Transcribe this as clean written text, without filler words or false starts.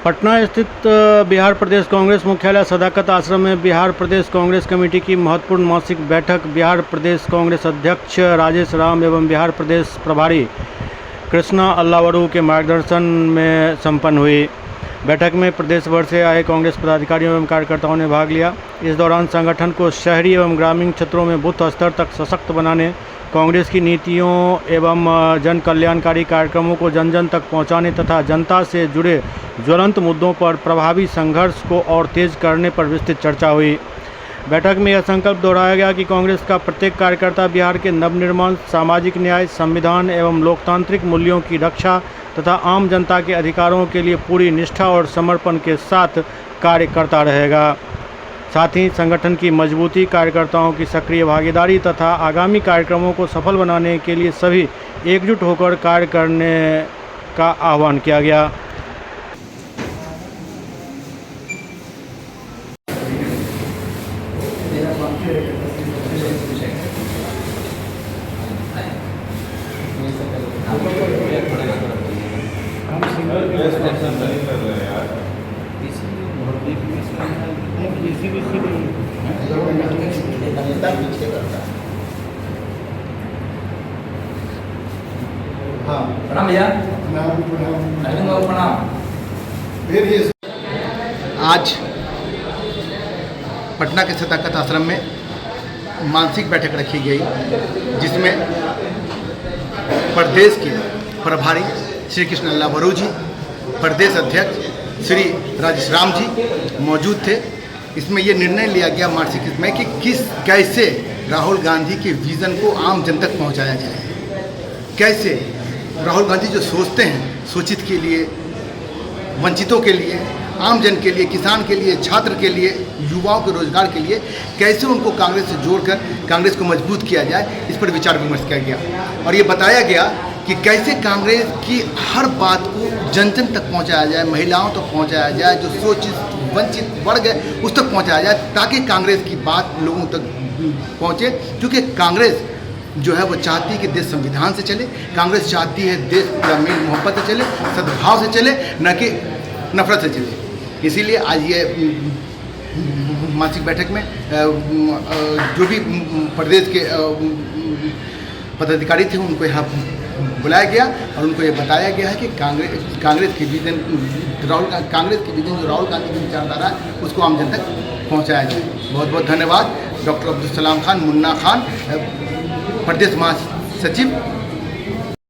पटना स्थित बिहार प्रदेश कांग्रेस मुख्यालय सदाकत आश्रम में बिहार प्रदेश कांग्रेस कमेटी की महत्वपूर्ण मासिक बैठक बिहार प्रदेश कांग्रेस अध्यक्ष राजेश राम एवं बिहार प्रदेश प्रभारी कृष्णा अल्लावरू के मार्गदर्शन में संपन्न हुई। बैठक में प्रदेश भर से आए कांग्रेस पदाधिकारियों एवं कार्यकर्ताओं ने भाग लिया। इस दौरान संगठन को शहरी एवं ग्रामीण क्षेत्रों में बूथ स्तर तक सशक्त बनाने, कांग्रेस की नीतियों एवं जन कल्याणकारी कार्यक्रमों को जन जन तक पहुंचाने तथा जनता से जुड़े ज्वलंत मुद्दों पर प्रभावी संघर्ष को और तेज करने पर विस्तृत चर्चा हुई। बैठक में यह संकल्प दोहराया गया कि कांग्रेस का प्रत्येक कार्यकर्ता बिहार के नवनिर्माण, सामाजिक न्याय, संविधान एवं लोकतांत्रिक मूल्यों की रक्षा तथा आम जनता के अधिकारों के लिए पूरी निष्ठा और समर्पण के साथ कार्य करता रहेगा। साथ ही संगठन की मजबूती, कार्यकर्ताओं की सक्रिय भागीदारी तथा आगामी कार्यक्रमों को सफल बनाने के लिए सभी एकजुट होकर कार्य करने का आह्वान किया गया। प्रणाम भैया। प्रणाम। आज पटना के सदाकत आश्रम में मासिक बैठक रखी गई, जिसमें प्रदेश के प्रभारी श्री कृष्ण अल्लावरू जी, प्रदेश अध्यक्ष श्री राजेश राम जी मौजूद थे। इसमें ये निर्णय लिया गया मासिक में कि कैसे राहुल गांधी के विज़न को आम जन तक पहुंचाया जाए। कैसे राहुल गांधी जो सोचते हैं शोषित के लिए, वंचितों के लिए, आम जन के लिए, किसान के लिए, छात्र के लिए, युवाओं के रोजगार के लिए, कैसे उनको कांग्रेस से जोड़कर कांग्रेस को मजबूत किया जाए, इस पर विचार विमर्श किया गया। और ये बताया गया कि कैसे कांग्रेस की हर बात को जन जन तक पहुंचाया जाए, महिलाओं तक पहुंचाया जाए, जो शोषित वंचित वर्ग है उस तक पहुंचाया जाए, ताकि कांग्रेस की बात लोगों तक पहुंचे। क्योंकि कांग्रेस जो है वो चाहती है कि देश संविधान से चले, कांग्रेस चाहती है देश मेल मोहब्बत से चले, सद्भाव से चले, न कि नफरत से चले। इसीलिए आज ये मासिक बैठक में जो भी प्रदेश के पदाधिकारी थे उनको यहाँ बुलाया गया और उनको ये बताया गया है कि कांग्रेस के विजन जो राहुल गांधी की विचारधारा है उसको आम जन तक पहुँचाया जाए। बहुत बहुत धन्यवाद। डॉक्टर अब्दुल सलाम खान, मुन्ना खान, प्रदेश महासचिव